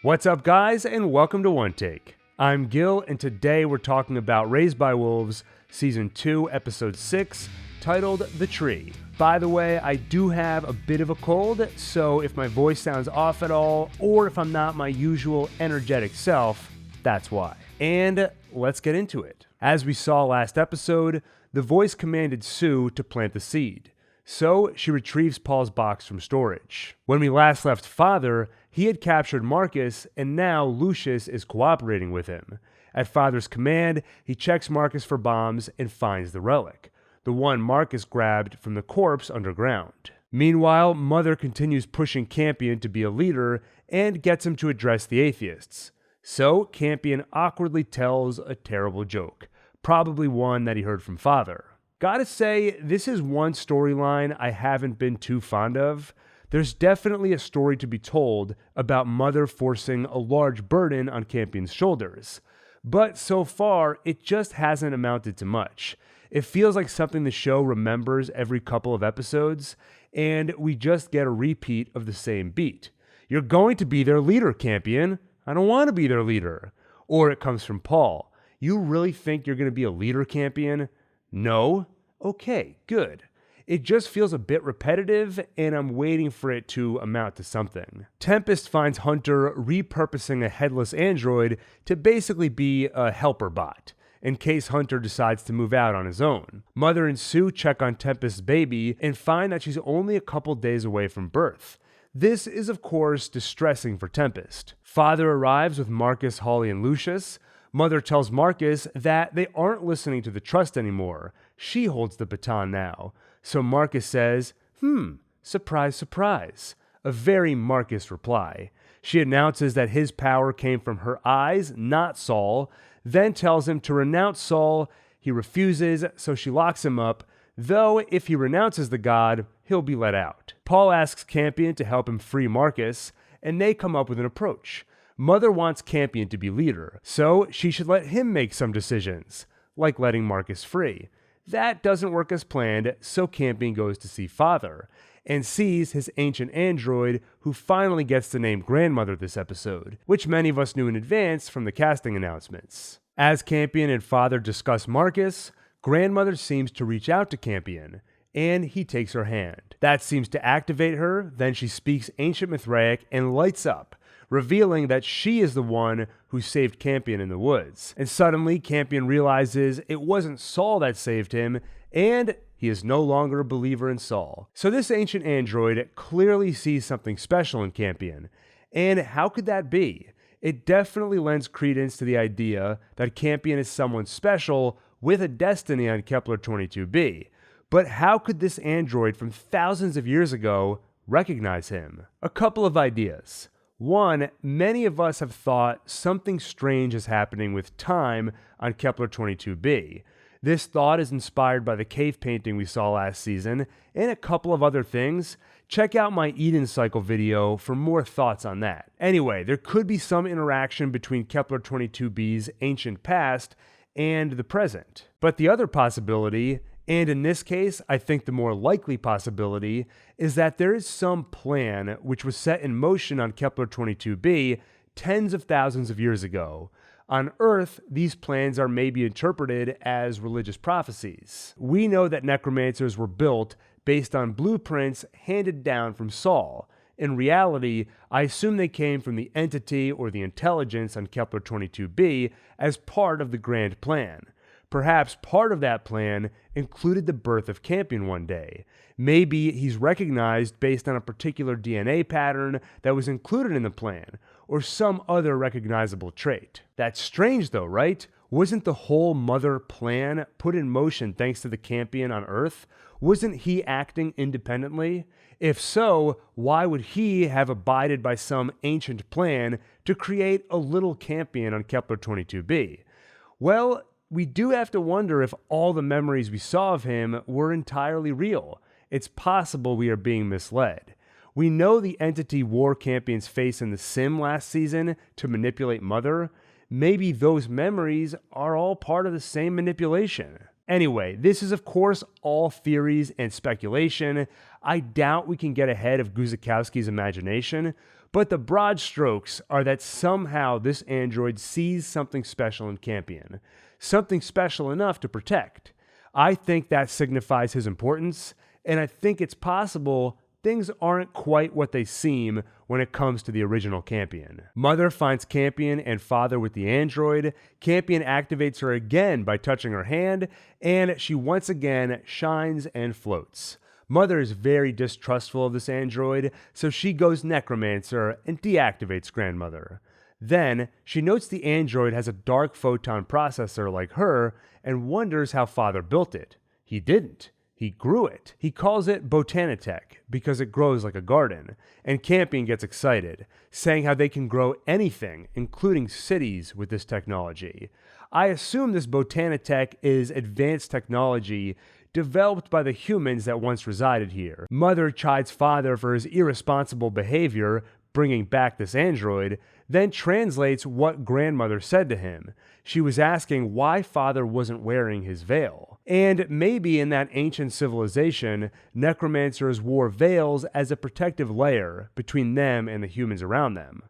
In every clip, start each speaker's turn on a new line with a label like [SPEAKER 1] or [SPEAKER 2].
[SPEAKER 1] What's up, guys, and welcome to One Take. I'm Gil, and today we're talking about Raised by Wolves, Season 2, Episode 6, titled The Tree. By the way, I do have a bit of a cold, so if my voice sounds off at all, or if I'm not my usual energetic self, that's why. And let's get into it. As we saw last episode, the voice commanded Sue to plant the seed. So she retrieves Paul's box from storage. When we last left Father, he had captured Marcus, and now Lucius is cooperating with him. At Father's command, he checks Marcus for bombs and finds the relic, the one Marcus grabbed from the corpse underground. Meanwhile, Mother continues pushing Campion to be a leader and gets him to address the atheists. So Campion awkwardly tells a terrible joke, probably one that he heard from Father. Gotta say, this is one storyline I haven't been too fond of. There's definitely a story to be told about Mother forcing a large burden on Campion's shoulders. But so far, it just hasn't amounted to much. It feels like something the show remembers every couple of episodes, and we just get a repeat of the same beat. You're going to be their leader, Campion. I don't want to be their leader. Or it comes from Paul. You really think you're going to be a leader, Campion? No? Okay, good. It just feels a bit repetitive, and I'm waiting for it to amount to something. Tempest finds Hunter repurposing a headless android to basically be a helper bot, in case Hunter decides to move out on his own. Mother and Sue check on Tempest's baby and find that she's only a couple days away from birth. This is, of course, distressing for Tempest. Father arrives with Marcus, Holly, and Lucius. Mother tells Marcus that they aren't listening to the trust anymore. She holds the baton now. So Marcus says, surprise, surprise. A very Marcus reply. She announces that his power came from her eyes, not Saul, then tells him to renounce Saul. He refuses, so she locks him up, though if he renounces the god, he'll be let out. Paul asks Campion to help him free Marcus, and they come up with an approach. Mother wants Campion to be leader, so she should let him make some decisions, like letting Marcus free. That doesn't work as planned, so Campion goes to see Father, and sees his ancient android, who finally gets the name Grandmother this episode, which many of us knew in advance from the casting announcements. As Campion and Father discuss Marcus, Grandmother seems to reach out to Campion, and he takes her hand. That seems to activate her, then she speaks ancient Mithraic and lights up, revealing that she is the one who saved Campion in the woods. And suddenly, Campion realizes it wasn't Saul that saved him, and he is no longer a believer in Saul. So this ancient android clearly sees something special in Campion. And how could that be? It definitely lends credence to the idea that Campion is someone special with a destiny on Kepler-22b. But how could this android from thousands of years ago recognize him? A couple of ideas. One, many of us have thought something strange is happening with time on Kepler-22b. This thought is inspired by the cave painting we saw last season and a couple of other things. Check out my Eden Cycle video for more thoughts on that. Anyway, there could be some interaction between Kepler-22b's ancient past and the present. But the other possibility, and in this case, I think the more likely possibility, is that there is some plan which was set in motion on Kepler-22b tens of thousands of years ago. On Earth, these plans are maybe interpreted as religious prophecies. We know that necromancers were built based on blueprints handed down from Saul. In reality, I assume they came from the entity or the intelligence on Kepler-22b as part of the grand plan. Perhaps part of that plan included the birth of Campion one day. Maybe he's recognized based on a particular DNA pattern that was included in the plan, or some other recognizable trait. That's strange though, right? Wasn't the whole Mother plan put in motion thanks to the Campion on Earth? Wasn't he acting independently? If so, why would he have abided by some ancient plan to create a little Campion on Kepler-22b? Well, we do have to wonder if all the memories we saw of him were entirely real. It's possible we are being misled. We know the entity wore Campion's face in the sim last season to manipulate Mother. Maybe those memories are all part of the same manipulation. Anyway, this is of course all theories and speculation. I doubt we can get ahead of Guzikowski's imagination, But the broad strokes are that somehow this android sees something special in Campion, something special enough to protect. I think that signifies his importance, and I think it's possible things aren't quite what they seem when it comes to the original Campion. Mother finds Campion and father with the android. Campion activates her again by touching her hand, and she once again shines and floats. Mother is very distrustful of this android, so she goes necromancer and deactivates grandmother. Then, she notes the android has a dark photon processor like her and wonders how father built it. He didn't. He grew it. He calls it Botanitech because it grows like a garden, and Campion gets excited, saying how they can grow anything, including cities, with this technology. I assume this Botanitech is advanced technology developed by the humans that once resided here. Mother chides father for his irresponsible behavior, bringing back this android, then translates what grandmother said to him. She was asking why father wasn't wearing his veil. And maybe in that ancient civilization, necromancers wore veils as a protective layer between them and the humans around them.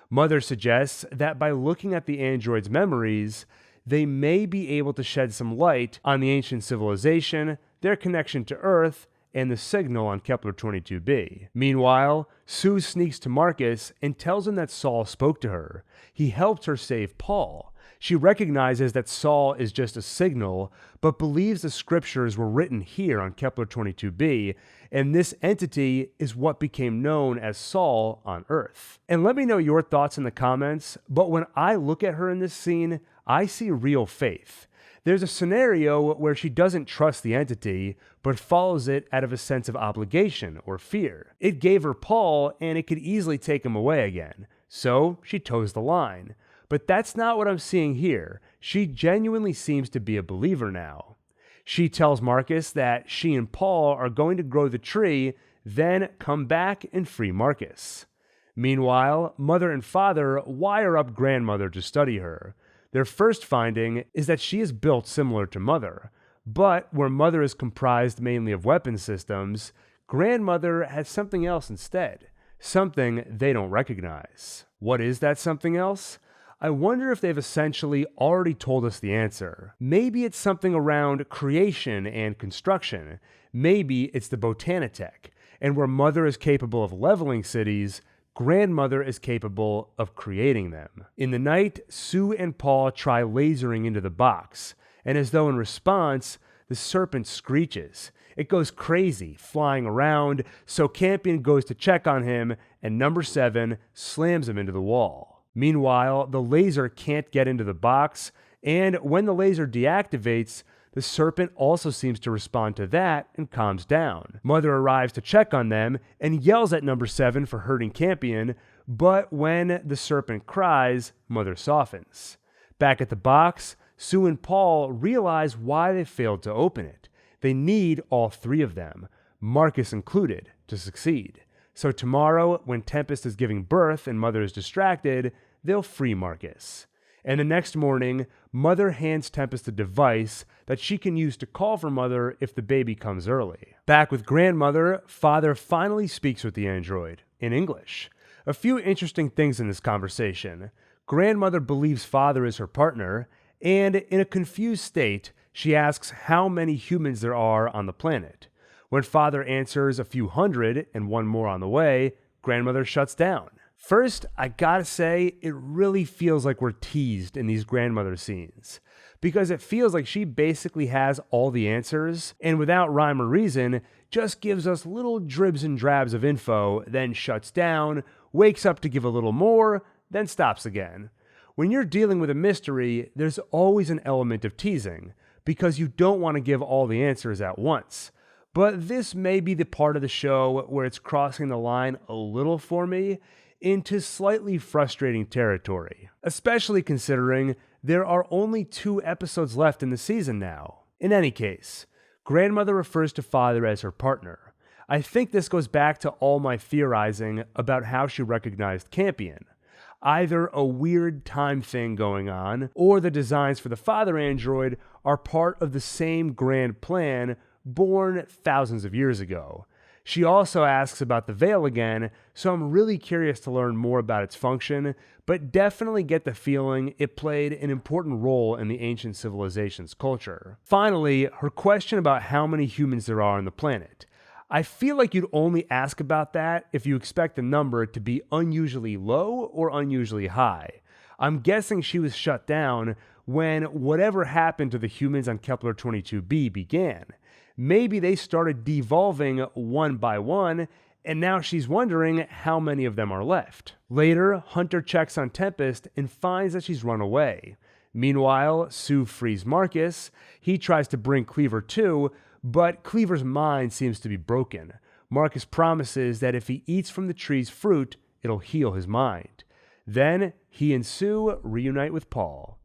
[SPEAKER 1] Mother suggests that by looking at the android's memories, they may be able to shed some light on the ancient civilization, their connection to Earth, and the signal on Kepler-22b. Meanwhile, Sue sneaks to Marcus and tells him that Saul spoke to her. He helped her save Paul. She recognizes that Saul is just a signal, but believes the scriptures were written here on Kepler-22b, and this entity is what became known as Saul on Earth. And let me know your thoughts in the comments, but when I look at her in this scene, I see real faith. There's a scenario where she doesn't trust the entity, but follows it out of a sense of obligation or fear. It gave her Paul, and it could easily take him away again, so she toes the line. But that's not what I'm seeing here. She genuinely seems to be a believer now. She tells Marcus that she and Paul are going to grow the tree, then come back and free Marcus. Meanwhile, mother and father wire up grandmother to study her. Their first finding is that she is built similar to mother, but where mother is comprised mainly of weapon systems, grandmother has something else instead, something they don't recognize. What is that something else? I wonder if they've essentially already told us the answer. Maybe it's something around creation and construction. Maybe it's the Botanitech, and where mother is capable of leveling cities, grandmother is capable of creating them. In the night, Sue and Paul try lasering into the box, and as though in response, the serpent screeches. It goes crazy, flying around, so Campion goes to check on him, and number 7 slams him into the wall. Meanwhile, the laser can't get into the box, and when the laser deactivates, the serpent also seems to respond to that and calms down. Mother arrives to check on them and yells at number 7 for hurting Campion, but when the serpent cries, Mother softens. Back at the box, Sue and Paul realize why they failed to open it. They need all 3 of them, Marcus included, to succeed. So tomorrow, when Tempest is giving birth and Mother is distracted, they'll free Marcus. And the next morning, Mother hands Tempest a device that she can use to call for Mother if the baby comes early. Back with grandmother, Father finally speaks with the android, in English. A few interesting things in this conversation. Grandmother believes Father is her partner, and in a confused state, she asks how many humans there are on the planet. When Father answers a few hundred and one more on the way, grandmother shuts down. First, I gotta say, it really feels like we're teased in these grandmother scenes, because it feels like she basically has all the answers, and without rhyme or reason, just gives us little dribs and drabs of info, then shuts down, wakes up to give a little more, then stops again. When you're dealing with a mystery, there's always an element of teasing, because you don't want to give all the answers at once. But this may be the part of the show where it's crossing the line a little for me, into slightly frustrating territory, especially considering there are only 2 episodes left in the season now. In any case, grandmother refers to Father as her partner. I think this goes back to all my theorizing about how she recognized Campion. Either a weird time thing going on, or the designs for the Father android are part of the same grand plan born thousands of years ago. She also asks about the veil again, so I'm really curious to learn more about its function, but definitely get the feeling it played an important role in the ancient civilization's culture. Finally, her question about how many humans there are on the planet. I feel like you'd only ask about that if you expect the number to be unusually low or unusually high. I'm guessing she was shut down when whatever happened to the humans on Kepler 22b began. Maybe they started devolving one by one, and now she's wondering how many of them are left. Later, Hunter checks on Tempest and finds that she's run away. Meanwhile, Sue frees Marcus. He tries to bring Cleaver too, but Cleaver's mind seems to be broken. Marcus promises that if he eats from the tree's fruit, it'll heal his mind. Then, he and Sue reunite with Paul.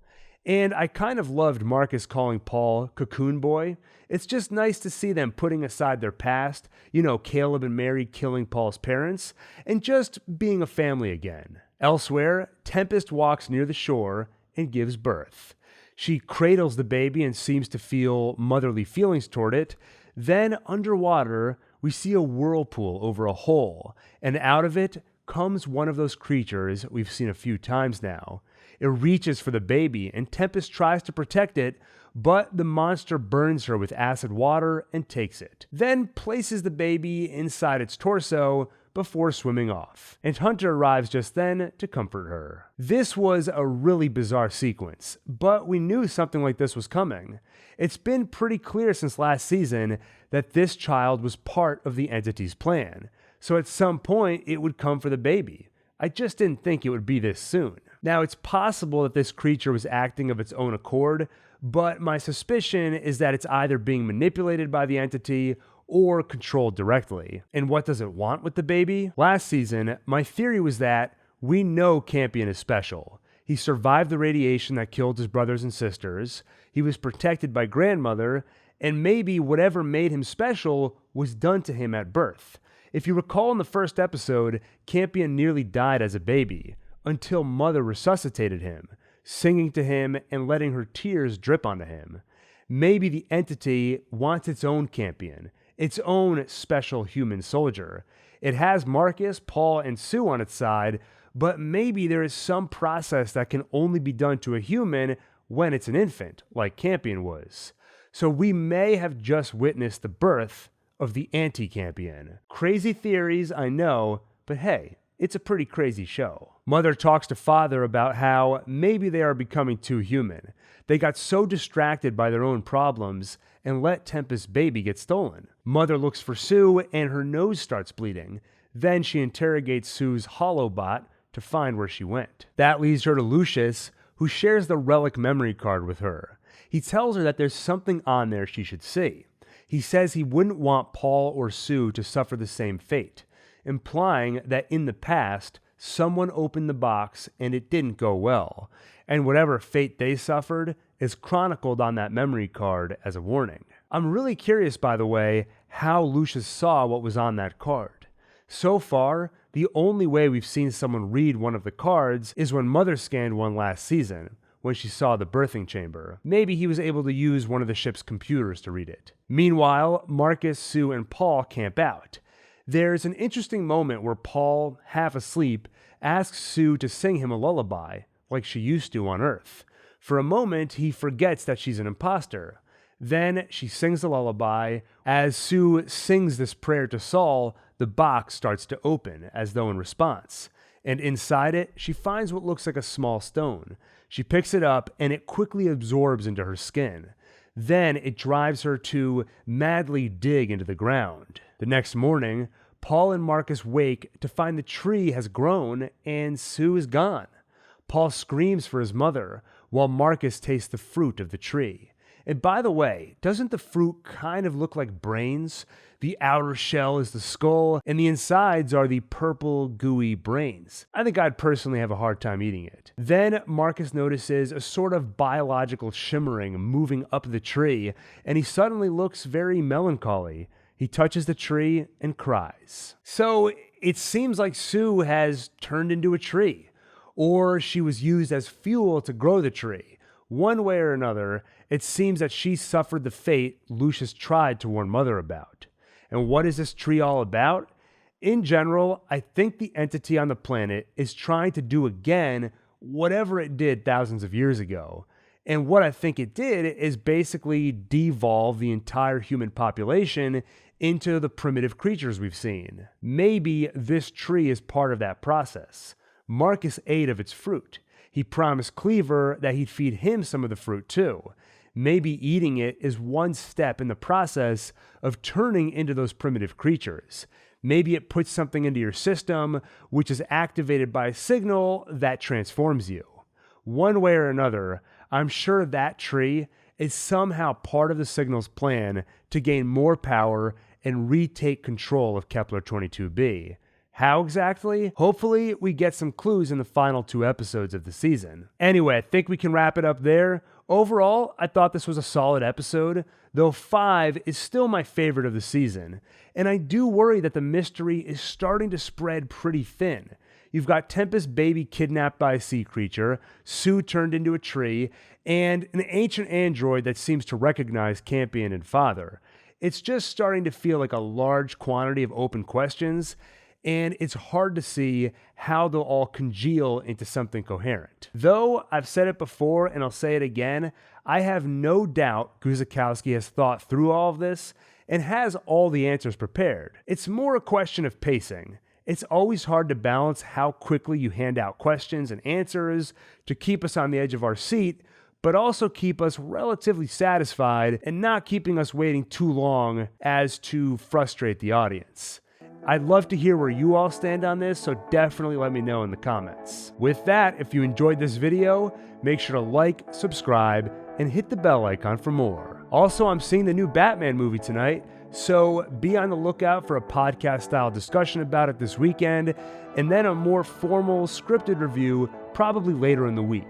[SPEAKER 1] And I kind of loved Marcus calling Paul Cocoon Boy. It's just nice to see them putting aside their past, Caleb and Mary killing Paul's parents, and just being a family again. Elsewhere, Tempest walks near the shore and gives birth. She cradles the baby and seems to feel motherly feelings toward it. Then, underwater, we see a whirlpool over a hole, and out of it comes one of those creatures we've seen a few times now. It reaches for the baby, and Tempest tries to protect it, but the monster burns her with acid water and takes it, then places the baby inside its torso before swimming off. And Hunter arrives just then to comfort her. This was a really bizarre sequence, but we knew something like this was coming. It's been pretty clear since last season that this child was part of the entity's plan, so at some point it would come for the baby. I just didn't think it would be this soon. Now, it's possible that this creature was acting of its own accord, but my suspicion is that it's either being manipulated by the entity or controlled directly. And what does it want with the baby? Last season, my theory was that we know Campion is special. He survived the radiation that killed his brothers and sisters, he was protected by grandmother, and maybe whatever made him special was done to him at birth. If you recall in the first episode, Campion nearly died as a baby, until Mother resuscitated him, singing to him and letting her tears drip onto him. Maybe the entity wants its own Campion, its own special human soldier. It has Marcus, Paul, and Sue on its side, but maybe there is some process that can only be done to a human when it's an infant, like Campion was. So we may have just witnessed the birth of the anti-Campion. Crazy theories, I know, but hey, it's a pretty crazy show. Mother talks to Father about how maybe they are becoming too human. They got so distracted by their own problems and let Tempest's baby get stolen. Mother looks for Sue and her nose starts bleeding. Then she interrogates Sue's holobot to find where she went. That leads her to Lucius, who shares the relic memory card with her. He tells her that there's something on there she should see. He says he wouldn't want Paul or Sue to suffer the same fate, implying that in the past, someone opened the box and it didn't go well, and whatever fate they suffered is chronicled on that memory card as a warning. I'm really curious, by the way, how Lucius saw what was on that card. So far, the only way we've seen someone read one of the cards is when Mother scanned one last season, when she saw the birthing chamber. Maybe he was able to use one of the ship's computers to read it. Meanwhile, Marcus, Sue, and Paul camp out. There's an interesting moment where Paul, half asleep, asks Sue to sing him a lullaby, like she used to on Earth. For a moment, he forgets that she's an imposter. Then she sings the lullaby. As Sue sings this prayer to Saul, the box starts to open, as though in response. And inside it, she finds what looks like a small stone. She picks it up, and it quickly absorbs into her skin. Then it drives her to madly dig into the ground. The next morning, Paul and Marcus wake to find the tree has grown and Sue is gone. Paul screams for his mother, while Marcus tastes the fruit of the tree. And by the way, doesn't the fruit kind of look like brains? The outer shell is the skull, and the insides are the purple, gooey brains. I think I'd personally have a hard time eating it. Then Marcus notices a sort of biological shimmering moving up the tree, and he suddenly looks very melancholy. He touches the tree and cries. So it seems like Sue has turned into a tree, or she was used as fuel to grow the tree. One way or another, it seems that she suffered the fate Lucius tried to warn Mother about. And what is this tree all about? In general, I think the entity on the planet is trying to do again whatever it did thousands of years ago. And what I think it did is basically devolve the entire human population into the primitive creatures we've seen. Maybe this tree is part of that process. Marcus ate of its fruit. He promised Cleaver that he'd feed him some of the fruit too. Maybe eating it is one step in the process of turning into those primitive creatures. Maybe it puts something into your system which is activated by a signal that transforms you. One way or another, I'm sure that tree is somehow part of the signal's plan to gain more power and retake control of Kepler-22b. How exactly? Hopefully, we get some clues in the final 2 episodes of the season. Anyway, I think we can wrap it up there. Overall, I thought this was a solid episode, though 5 is still my favorite of the season. And I do worry that the mystery is starting to spread pretty thin. You've got Tempest baby kidnapped by a sea creature, Sue turned into a tree, and an ancient android that seems to recognize Campion and Father. It's just starting to feel like a large quantity of open questions, and it's hard to see how they'll all congeal into something coherent. Though, I've said it before and I'll say it again, I have no doubt Guzikowski has thought through all of this and has all the answers prepared. It's more a question of pacing. It's always hard to balance how quickly you hand out questions and answers to keep us on the edge of our seat, but also keep us relatively satisfied and not keeping us waiting too long as to frustrate the audience. I'd love to hear where you all stand on this, so definitely let me know in the comments. With that, if you enjoyed this video, make sure to like, subscribe, and hit the bell icon for more. Also, I'm seeing the new Batman movie tonight, so be on the lookout for a podcast-style discussion about it this weekend, and then a more formal, scripted review probably later in the week.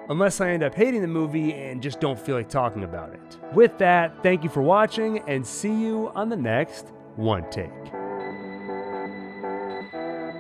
[SPEAKER 1] Unless I end up hating the movie and just don't feel like talking about it. With that, thank you for watching, and see you on the next One Take.